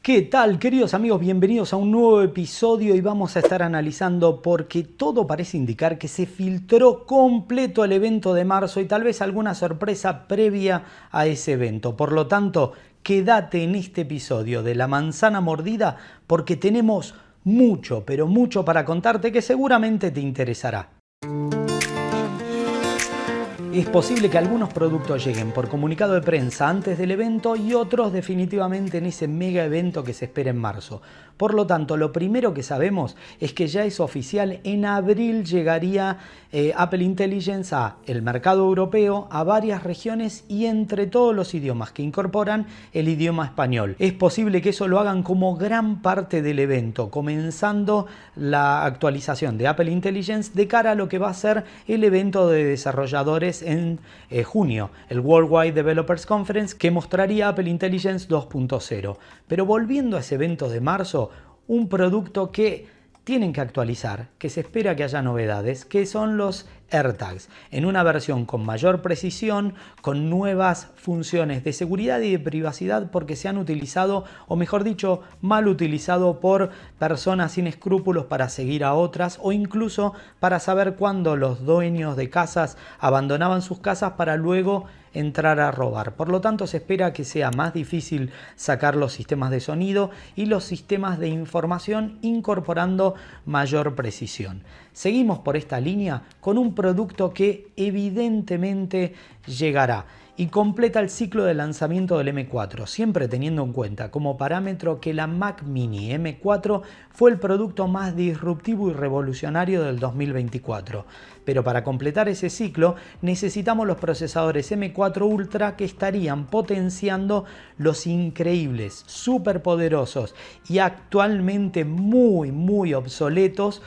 ¿Qué tal, queridos amigos? Bienvenidos a un nuevo episodio y vamos a estar analizando porque todo parece indicar que se filtró completo el evento de marzo y tal vez alguna sorpresa previa a ese evento. Por lo tanto, quédate en este episodio de La Manzana Mordida porque tenemos mucho, pero mucho para contarte que seguramente te interesará. Es posible que algunos productos lleguen por comunicado de prensa antes del evento y otros definitivamente en ese mega evento que se espera en marzo. Por lo tanto, lo primero que sabemos es que ya es oficial, en abril llegaría Apple Intelligence a el mercado europeo, a varias regiones y entre todos los idiomas que incorporan el idioma español. Es posible que eso lo hagan como gran parte del evento, comenzando la actualización de Apple Intelligence de cara a lo que va a ser el evento de desarrolladores en junio, el Worldwide Developers Conference, que mostraría Apple Intelligence 2.0. Pero volviendo a ese evento de marzo, un producto que tienen que actualizar, que se espera que haya novedades, que son los AirTags, en una versión con mayor precisión, con nuevas funciones de seguridad y de privacidad porque se han utilizado, o mejor dicho, mal utilizado por personas sin escrúpulos para seguir a otras o incluso para saber cuándo los dueños de casas abandonaban sus casas para luego entrar a robar. Por lo tanto, se espera que sea más difícil sacar los sistemas de sonido y los sistemas de información incorporando mayor precisión. Seguimos por esta línea con un producto que evidentemente llegará y completa el ciclo de lanzamiento del M4, siempre teniendo en cuenta como parámetro que la Mac Mini M4 fue el producto más disruptivo y revolucionario del 2024. Pero para completar ese ciclo necesitamos los procesadores M4 Ultra que estarían potenciando los increíbles, superpoderosos y actualmente muy obsoletos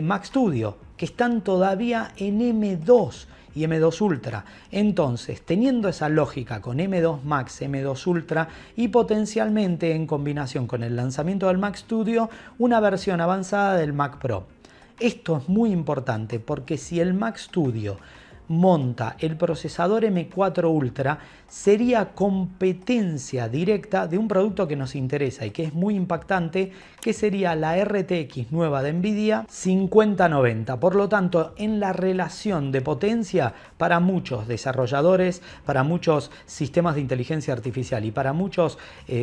Mac Studio, que están todavía en M2 y M2 Ultra. Entonces, teniendo esa lógica con M2 Max, M2 Ultra y potencialmente en combinación con el lanzamiento del Mac Studio, una versión avanzada del Mac Pro. Esto es muy importante porque si el Mac Studio monta el procesador M4 Ultra, sería competencia directa de un producto que nos interesa y que es muy impactante, que sería la RTX nueva de Nvidia 5090. Por lo tanto, en la relación de potencia para muchos desarrolladores, para muchos sistemas de inteligencia artificial y para muchos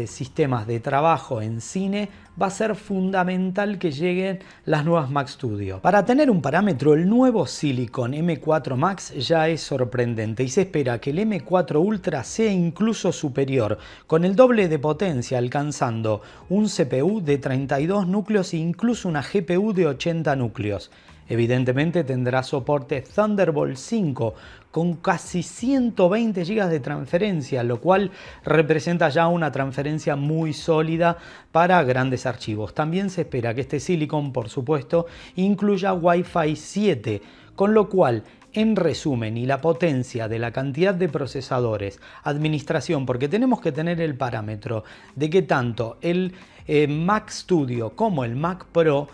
sistemas de trabajo en cine, va a ser fundamental que lleguen las nuevas Mac Studio. Para tener un parámetro, el nuevo Silicon M4 Max ya es sorprendente y se espera que el M4 Ultra sea incluso superior, con el doble de potencia, alcanzando un CPU de 32 núcleos e incluso una GPU de 80 núcleos. Evidentemente tendrá soporte Thunderbolt 5 con casi 120 GB de transferencia, lo cual representa ya una transferencia muy sólida para grandes archivos. También se espera que este Silicon, por supuesto, incluya Wi-Fi 7, con lo cual, en resumen, y la potencia de la cantidad de procesadores, administración, porque tenemos que tener el parámetro de que tanto el Mac Studio como el Mac Pro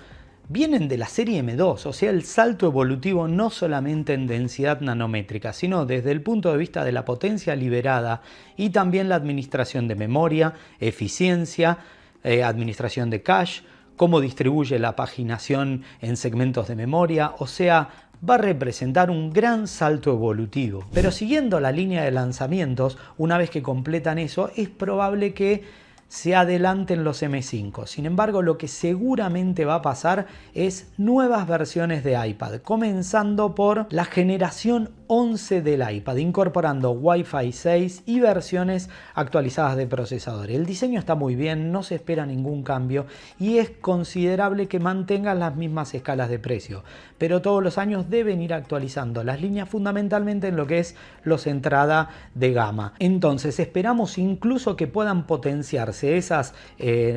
vienen de la serie M2, o sea, el salto evolutivo no solamente en densidad nanométrica, sino desde el punto de vista de la potencia liberada y también la administración de memoria, eficiencia, administración de cache, cómo distribuye la paginación en segmentos de memoria, o sea, va a representar un gran salto evolutivo. Pero siguiendo la línea de lanzamientos, una vez que completan eso, es probable que se adelanten los M5. Sin embargo, lo que seguramente va a pasar es nuevas versiones de iPad, comenzando por la generación 11 del iPad, incorporando Wi-Fi 6 y versiones actualizadas de procesador. El diseño está muy bien, no se espera ningún cambio y es considerable que mantengan las mismas escalas de precio, pero todos los años deben ir actualizando las líneas fundamentalmente en lo que es los entrada de gama. Entonces esperamos incluso que puedan potenciarse esas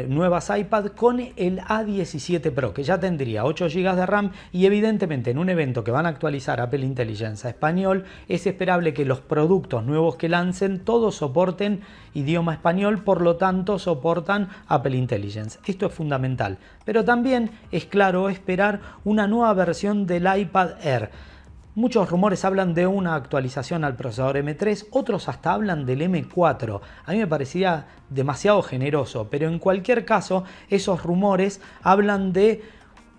nuevas iPad con el A17 Pro, que ya tendría 8 GB de RAM y evidentemente en un evento que van a actualizar Apple Intelligence a español, es esperable que los productos nuevos que lancen todos soporten idioma español, por lo tanto soportan Apple Intelligence. Esto es fundamental, pero también es claro esperar una nueva versión del iPad Air. Muchos rumores hablan de una actualización al procesador M3, otros hasta hablan del M4. A mí me parecía demasiado generoso, pero en cualquier caso esos rumores hablan de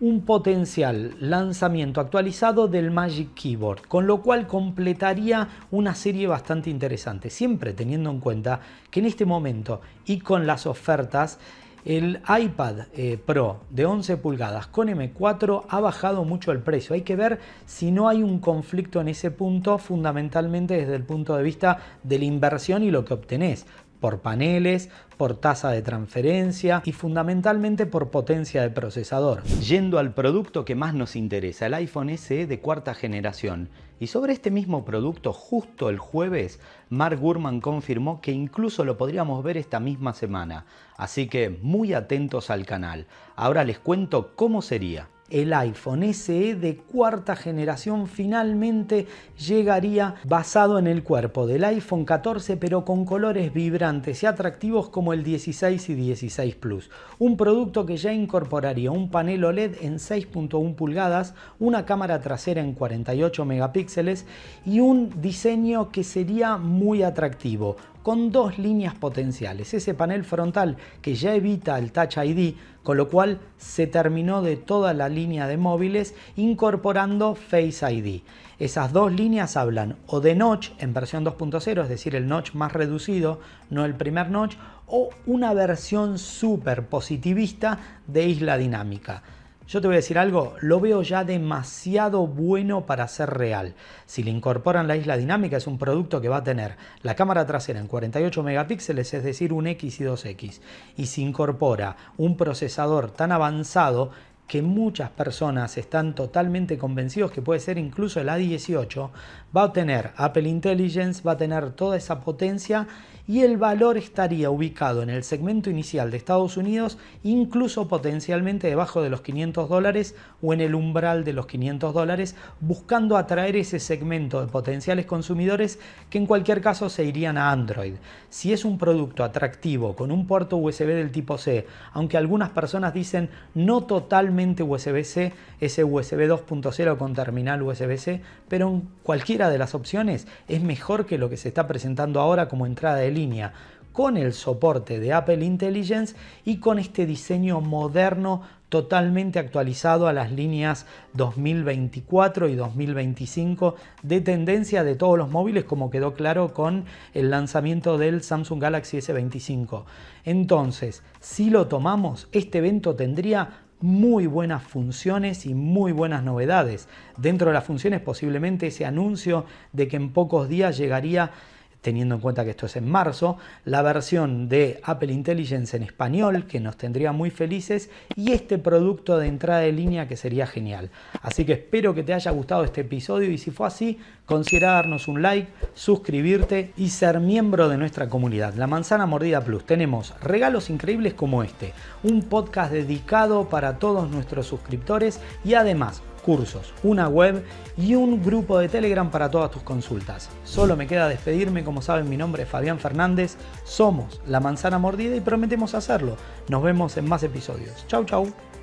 un potencial lanzamiento actualizado del Magic Keyboard, con lo cual completaría una serie bastante interesante, siempre teniendo en cuenta que en este momento y con las ofertas el iPad Pro de 11 pulgadas con M4 ha bajado mucho el precio. Hay que ver si no hay un conflicto en ese punto, fundamentalmente desde el punto de vista de la inversión y lo que obtenés por paneles, por tasa de transferencia y fundamentalmente por potencia de procesador. Yendo al producto que más nos interesa, el iPhone SE de cuarta generación. Y sobre este mismo producto, justo el jueves, Mark Gurman confirmó que incluso lo podríamos ver esta misma semana. Así que muy atentos al canal. Ahora les cuento cómo sería. El iPhone SE de cuarta generación finalmente llegaría basado en el cuerpo del iPhone 14, pero con colores vibrantes y atractivos como el 16 y 16 Plus. Un producto que ya incorporaría un panel OLED en 6.1 pulgadas, una cámara trasera en 48 megapíxeles y un diseño que sería muy atractivo, con dos líneas potenciales. Ese panel frontal que ya evita el Touch ID, con lo cual se terminó de toda la línea de móviles incorporando Face ID. Esas dos líneas hablan o de notch en versión 2.0, es decir, el notch más reducido, no el primer notch, o una versión súper positivista de isla dinámica. Yo te voy a decir algo, lo veo ya demasiado bueno para ser real. Si le incorporan la isla dinámica, es un producto que va a tener la cámara trasera en 48 megapíxeles, es decir, un X y 2X. Y si incorpora un procesador tan avanzado que muchas personas están totalmente convencidos que puede ser incluso el A18, va a tener Apple Intelligence, va a tener toda esa potencia y el valor estaría ubicado en el segmento inicial de Estados Unidos, incluso potencialmente debajo de los $500 o en el umbral de los $500, buscando atraer ese segmento de potenciales consumidores que en cualquier caso se irían a Android. Si es un producto atractivo con un puerto USB del tipo C, aunque algunas personas dicen no totalmente USB-C, ese USB 2.0 con terminal USB-C, pero en cualquiera de las opciones es mejor que lo que se está presentando ahora como entrada de línea, con el soporte de Apple Intelligence y con este diseño moderno totalmente actualizado a las líneas 2024 y 2025 de tendencia de todos los móviles, como quedó claro con el lanzamiento del Samsung Galaxy S25. Entonces, si lo tomamos, este evento tendría muy buenas funciones y muy buenas novedades. Dentro de las funciones, posiblemente ese anuncio de que en pocos días llegaría, teniendo en cuenta que esto es en marzo, la versión de Apple Intelligence en español, que nos tendría muy felices, y este producto de entrada de línea que sería genial. Así que espero que te haya gustado este episodio y si fue así, considera darnos un like, suscribirte y ser miembro de nuestra comunidad, La Manzana Mordida Plus. Tenemos regalos increíbles como este, un podcast dedicado para todos nuestros suscriptores y además cursos, una web y un grupo de Telegram para todas tus consultas. Solo me queda despedirme, como saben mi nombre es Fabián Fernández, somos La Manzana Mordida y prometemos hacerlo. Nos vemos en más episodios. Chau chau.